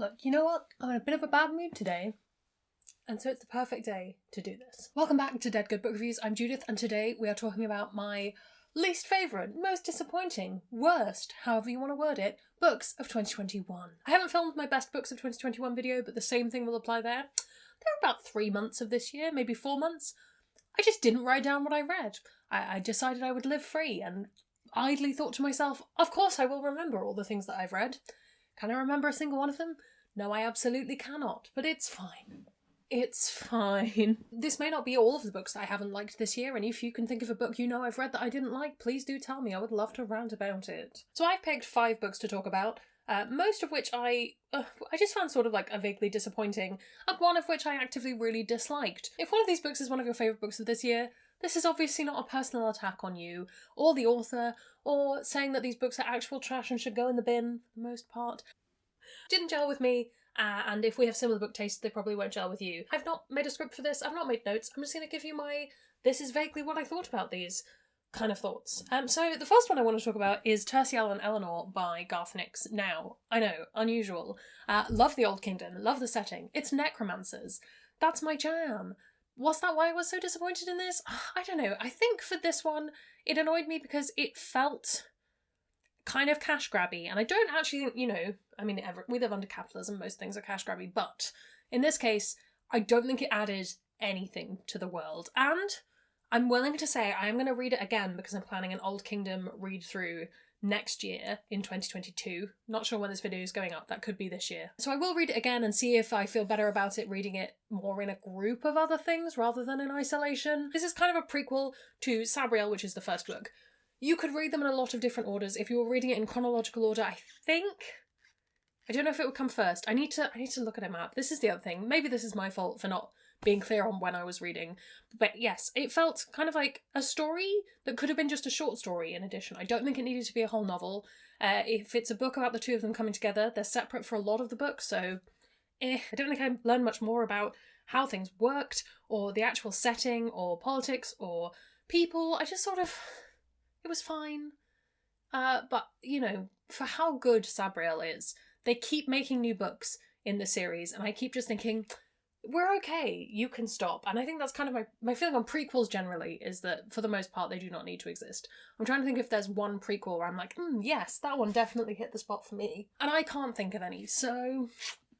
Look, you know what? I'm in a bit of a bad mood today, and so it's the perfect day to do this. Welcome back to Dead Good Book Reviews. I'm Judith, and today we are talking about my least favourite, most disappointing, worst, however you want to word it, books of 2021. I haven't filmed my best books of 2021 video, but the same thing will apply there. There are about 3 months of this year, maybe 4 months. I just didn't write down what I read. I decided I would live free, and idly thought to myself, of course I will remember all the things that I've read. Can I remember a single one of them? No, I absolutely cannot, but it's fine. It's fine. This may not be all of the books that I haven't liked this year, and if you can think of a book you know I've read that I didn't like, please do tell me. I would love to rant about it. So I've picked 5 books to talk about, most of which I just found sort of like a vaguely disappointing, and one of which I actively really disliked. If one of these books is one of your favourite books of this year, this is obviously not a personal attack on you, or the author, or saying that these books are actual trash and should go in the bin, for the most part. Didn't gel with me, and if we have similar book tastes, they probably won't gel with you. I've not made a script for this, I've not made notes, I'm just going to give you my, this is vaguely what I thought about these kind of thoughts. So the first one I want to talk about is Tertial and Eleanor by Garth Nix. Now, I know, unusual. Love the Old Kingdom, love the setting. It's necromancers. That's my jam. Was that why I was so disappointed in this? I don't know. I think for this one, it annoyed me because it felt kind of cash grabby. And I don't actually think, we live under capitalism, most things are cash grabby. But in this case, I don't think it added anything to the world. And I'm willing to say I am going to read it again because I'm planning an Old Kingdom read through next year in 2022. Not sure when this video is going up, that could be this year. So I will read it again and see if I feel better about it reading it more in a group of other things rather than in isolation. This is kind of a prequel to Sabriel, which is the first book. You could read them in a lot of different orders. If you were reading it in chronological order, I don't know if it would come first. I need to look at a map. This is the other thing. Maybe this is my fault for not being clear on when I was reading. But yes, it felt kind of like a story that could have been just a short story in addition. I don't think it needed to be a whole novel. If it's a book about the two of them coming together, they're separate for a lot of the book, so I don't think I learned much more about how things worked, or the actual setting, or politics, or people. I just it was fine. But, for how good Sabriel is, they keep making new books in the series, and I keep just thinking, we're okay, you can stop. And I think that's kind of my feeling on prequels generally, is that for the most part they do not need to exist. I'm trying to think if there's one prequel where I'm like, yes, that one definitely hit the spot for me. And I can't think of any, so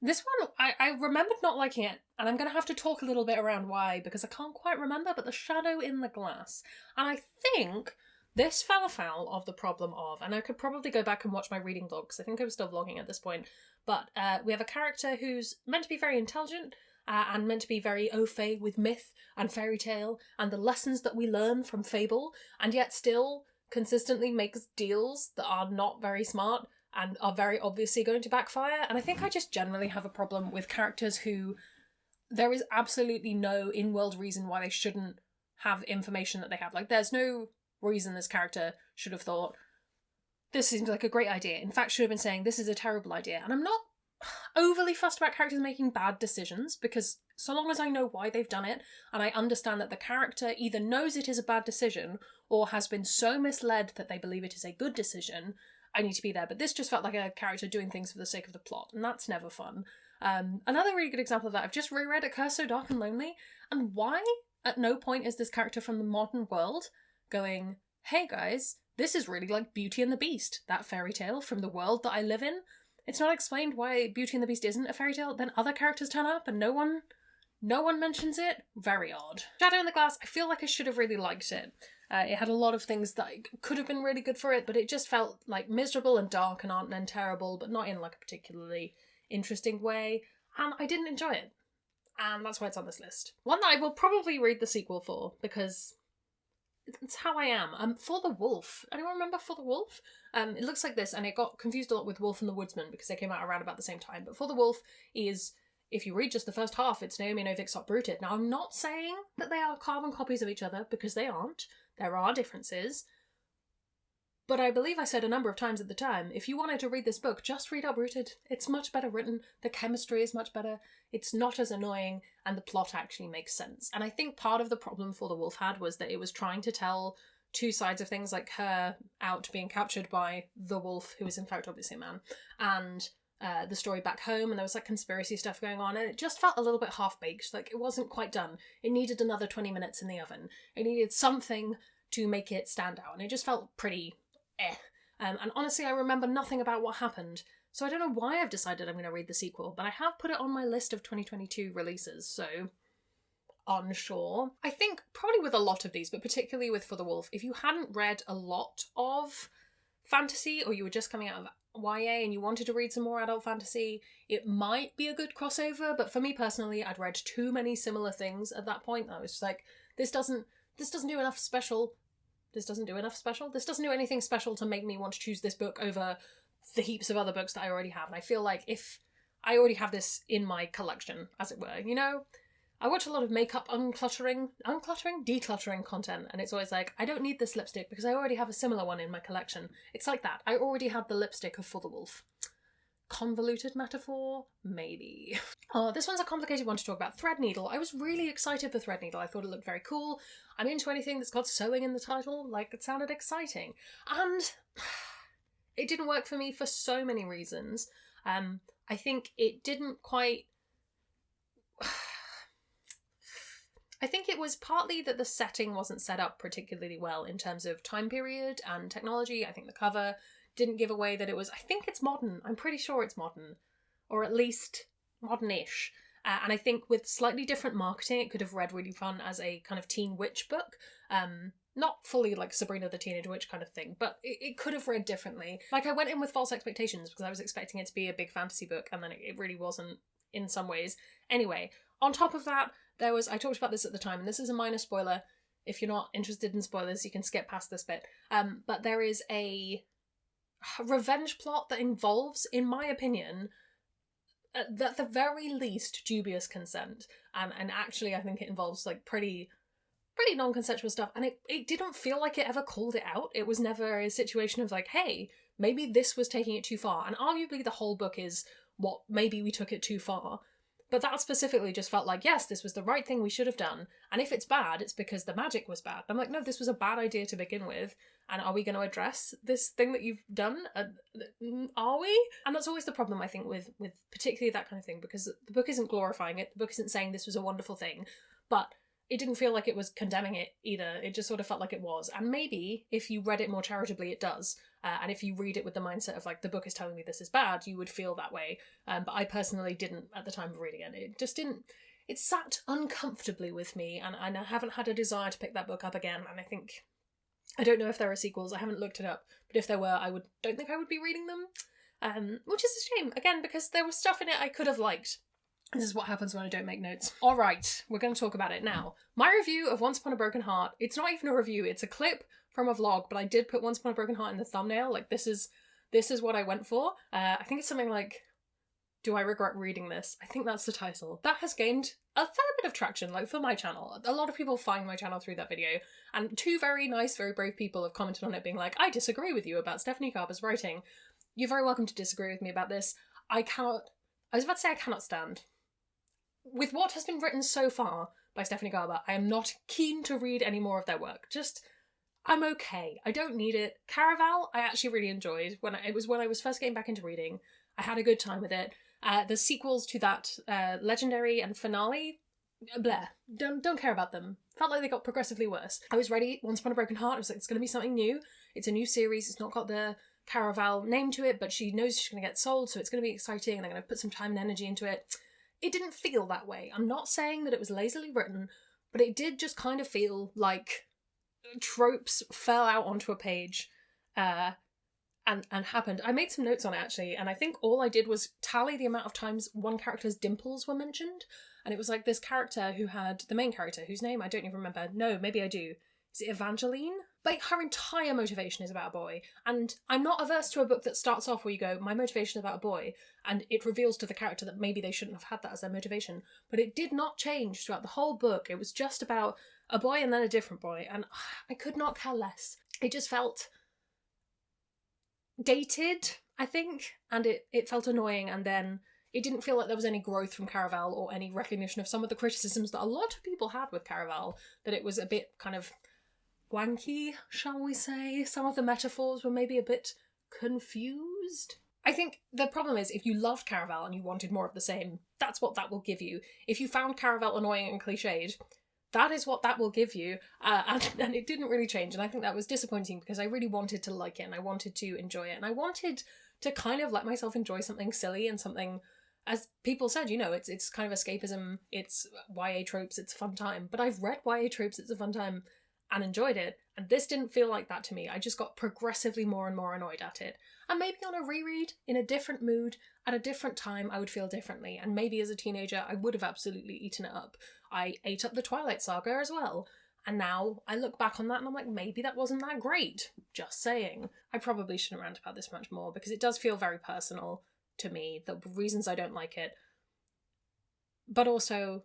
this one, I remembered not liking it, and I'm going to have to talk a little bit around why, because I can't quite remember, but the shadow in the glass. And I think this fell afoul of the problem of, and I could probably go back and watch my reading vlog, because I think I was still vlogging at this point, but we have a character who's meant to be very intelligent, and meant to be very au fait with myth and fairy tale and the lessons that we learn from fable, and yet still consistently makes deals that are not very smart and are very obviously going to backfire. And I think I just generally have a problem with characters who there is absolutely no in-world reason why they shouldn't have information that they have. Like, there's no reason this character should have thought, this seems like a great idea. In fact, should have been saying, this is a terrible idea. And I'm not overly fussed about characters making bad decisions, because so long as I know why they've done it, and I understand that the character either knows it is a bad decision or has been so misled that they believe it is a good decision, I need to be there. But this just felt like a character doing things for the sake of the plot, and that's never fun. Another really good example of that, I've just reread A Curse So Dark and Lonely, and why at no point is this character from the modern world going, hey guys, this is really like Beauty and the Beast, that fairy tale from the world that I live in. It's not explained why Beauty and the Beast isn't a fairy tale, then other characters turn up and no one mentions it. Very odd. Shadow in the Glass, I feel like I should have really liked it. It had a lot of things that could have been really good for it, but it just felt like miserable and dark and terrible, but not in like a particularly interesting way, and I didn't enjoy it. And that's why it's on this list. One that I will probably read the sequel for, because it's how I am. For the Wolf. Anyone remember For the Wolf? It looks like this, and it got confused a lot with Wolf and the Woodsman because they came out around about the same time. But For the Wolf is, if you read just the first half, it's Naomi Novik's Uprooted. Now, I'm not saying that they are carbon copies of each other, because they aren't. There are differences. But I believe I said a number of times at the time, if you wanted to read this book, just read Uprooted. It's much better written, the chemistry is much better, it's not as annoying, and the plot actually makes sense. And I think part of the problem For the Wolf had was that it was trying to tell two sides of things, like her out being captured by the wolf, who is in fact obviously a man, and the story back home, and there was like conspiracy stuff going on, and it just felt a little bit half-baked. Like, it wasn't quite done. It needed another 20 minutes in the oven. It needed something to make it stand out, and it just felt pretty and honestly, I remember nothing about what happened, so I don't know why I've decided I'm going to read the sequel, but I have put it on my list of 2022 releases, so unsure. I think probably with a lot of these, but particularly with For the Wolf, if you hadn't read a lot of fantasy, or you were just coming out of YA and you wanted to read some more adult fantasy, it might be a good crossover, but for me personally, I'd read too many similar things at that point. I was just like, this doesn't do enough special. This doesn't do anything special to make me want to choose this book over the heaps of other books that I already have. And I feel like if I already have this in my collection, as it were, you know? I watch a lot of makeup decluttering content, and it's always like, I don't need this lipstick because I already have a similar one in my collection. It's like that. I already had the lipstick of For the Wolf. Convoluted metaphor? Maybe. Oh, this one's a complicated one to talk about. Threadneedle. I was really excited for Threadneedle. I thought it looked very cool. I'm into anything that's got sewing in the title. Like, it sounded exciting. And it didn't work for me for so many reasons. I think it didn't quite... I think it was partly that the setting wasn't set up particularly well in terms of time period and technology. I think the cover didn't give away that it was... I think it's modern. I'm pretty sure it's modern. Or at least modern-ish. And I think with slightly different marketing, it could have read really fun as a kind of teen witch book. Not fully like Sabrina the Teenage Witch kind of thing, but it could have read differently. Like, I went in with false expectations because I was expecting it to be a big fantasy book, and then it really wasn't in some ways. Anyway, on top of that, I talked about this at the time, and this is a minor spoiler. If you're not interested in spoilers, you can skip past this bit. But there is a revenge plot that involves, in my opinion, at the very least, dubious consent. And actually, I think it involves like pretty non-consensual stuff. And it didn't feel like it ever called it out. It was never a situation of like, hey, maybe this was taking it too far. And arguably the whole book is what maybe we took it too far. But that specifically just felt like, yes, this was the right thing we should have done. And if it's bad, it's because the magic was bad. I'm like, no, this was a bad idea to begin with. And are we going to address this thing that you've done? Are we? And that's always the problem, I think, with particularly that kind of thing, because the book isn't glorifying it. The book isn't saying this was a wonderful thing. But it didn't feel like it was condemning it either. It just sort of felt like it was. And maybe if you read it more charitably, it does. And if you read it with the mindset of like, the book is telling me this is bad, you would feel that way. But I personally didn't at the time of reading it. It just didn't... It sat uncomfortably with me, and I haven't had a desire to pick that book up again. And I think... I don't know if there are sequels. I haven't looked it up. But if there were, don't think I would be reading them. Which is a shame, again, because there was stuff in it I could have liked. This is what happens when I don't make notes. Alright, we're going to talk about it now. My review of Once Upon a Broken Heart, it's not even a review, it's a clip from a vlog, but I did put Once Upon a Broken Heart in the thumbnail. Like, this is what I went for. I think it's something like, Do I Regret Reading This? I think that's the title. That has gained a fair bit of traction, like, for my channel. A lot of people find my channel through that video, and two very nice, very brave people have commented on it being like, I disagree with you about Stephanie Garber's writing. You're very welcome to disagree with me about this. I was about to say I cannot stand. With what has been written so far by Stephanie Garber, I am not keen to read any more of their work. I'm okay. I don't need it. Caraval, I actually really enjoyed. When I was first getting back into reading, I had a good time with it. The sequels to that, Legendary and Finale, bleh. Don't care about them. Felt like they got progressively worse. I was ready. Once Upon a Broken Heart, I was like, it's going to be something new. It's a new series. It's not got the Caraval name to it, but she knows she's going to get sold, so it's going to be exciting, and they're going to put some time and energy into it. It didn't feel that way. I'm not saying that it was lazily written, but it did just kind of feel like tropes fell out onto a page and happened. I made some notes on it, actually, and I think all I did was tally the amount of times one character's dimples were mentioned. And it was like this character who had the main character, whose name I don't even remember. No, maybe I do. Is it Evangeline? Like, her entire motivation is about a boy. And I'm not averse to a book that starts off where you go, my motivation is about a boy, and it reveals to the character that maybe they shouldn't have had that as their motivation. But it did not change throughout the whole book. It was just about a boy and then a different boy, and I could not care less. It just felt dated, I think, and it felt annoying, and then it didn't feel like there was any growth from Caraval or any recognition of some of the criticisms that a lot of people had with Caraval, that it was a bit kind of wanky, shall we say. Some of the metaphors were maybe a bit confused. I think the problem is if you loved Caraval and you wanted more of the same, that's what that will give you. If you found Caraval annoying and cliched, that is what that will give you. And it didn't really change. And I think that was disappointing because I really wanted to like it and I wanted to enjoy it. And I wanted to kind of let myself enjoy something silly and something, as people said, you know, it's kind of escapism, it's YA tropes, it's a fun time. But I've read YA tropes, it's a fun time, and enjoyed it. And this didn't feel like that to me. I just got progressively more and more annoyed at it. And maybe on a reread, in a different mood, at a different time, I would feel differently. And maybe as a teenager, I would have absolutely eaten it up. I ate up the Twilight Saga as well. And now I look back on that and I'm like, maybe that wasn't that great. Just saying. I probably shouldn't rant about this much more because it does feel very personal to me, the reasons I don't like it. But also,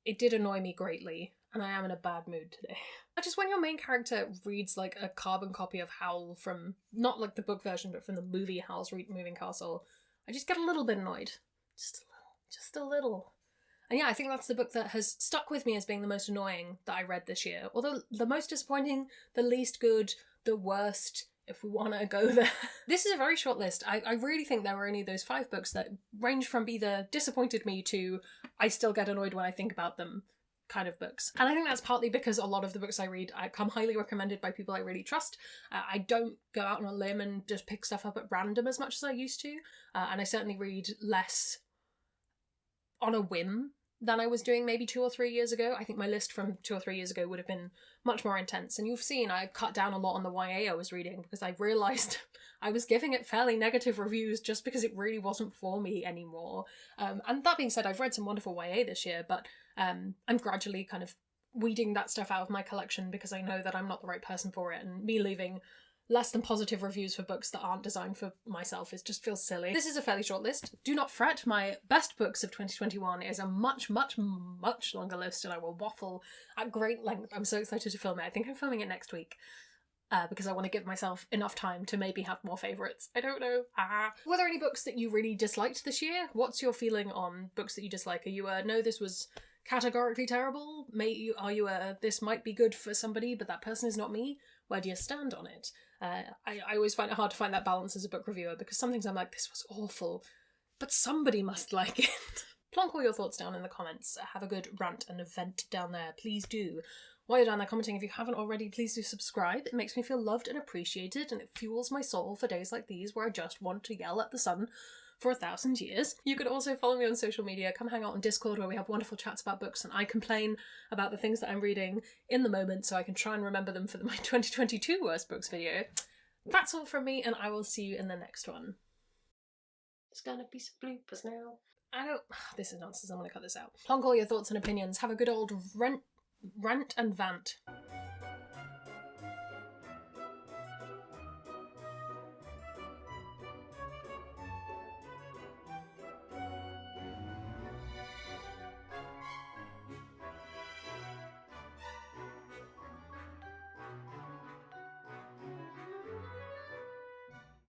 it did annoy me greatly. And I am in a bad mood today. Just when your main character reads like a carbon copy of Howl from, not like the book version, but from the movie Howl's Moving Castle, I just get a little bit annoyed. Just a little. And yeah, I think that's the book that has stuck with me as being the most annoying that I read this year. Although the most disappointing, the least good, the worst, if we want to go there. This is a very short list. I really think there were only those 5 books that range from either disappointed me to I still get annoyed when I think about them kind of books. And I think that's partly because a lot of the books I read come highly recommended by people I really trust. I don't go out on a limb and just pick stuff up at random as much as I used to. And I certainly read less on a whim than I was doing maybe 2 or 3 years ago. I think my list from 2 or 3 years ago would have been much more intense. And you've seen I've cut down a lot on the YA I was reading because I realised I was giving it fairly negative reviews just because it really wasn't for me anymore. And that being said, I've read some wonderful YA this year, but I'm gradually kind of weeding that stuff out of my collection because I know that I'm not the right person for it, and me leaving less than positive reviews for books that aren't designed for myself just feels silly. This is a fairly short list. Do not fret, my best books of 2021 is a much, much, much longer list, and I will waffle at great length. I'm so excited to film it. I think I'm filming it next week. Because I want to give myself enough time to maybe have more favourites. I don't know. Were there any books that you really disliked this year? What's your feeling on books that you dislike? Are you no, this was categorically terrible? Are you this might be good for somebody, but that person is not me? Where do you stand on it? I always find it hard to find that balance as a book reviewer, because some things I'm like, this was awful, but somebody must like it. Plonk all your thoughts down in the comments. Have a good rant and vent down there. Please do. While you're down there commenting, if you haven't already, please do subscribe. It makes me feel loved and appreciated, and it fuels my soul for days like these where I just want to yell at the sun for 1,000 years. You could also follow me on social media. Come hang out on Discord where we have wonderful chats about books, and I complain about the things that I'm reading in the moment so I can try and remember them for my 2022 worst books video. That's all from me, and I will see you in the next one. It's gonna be some bloopers now. This is nonsense, I'm gonna cut this out. Plonk all your thoughts and opinions. Have a good old rant and vant.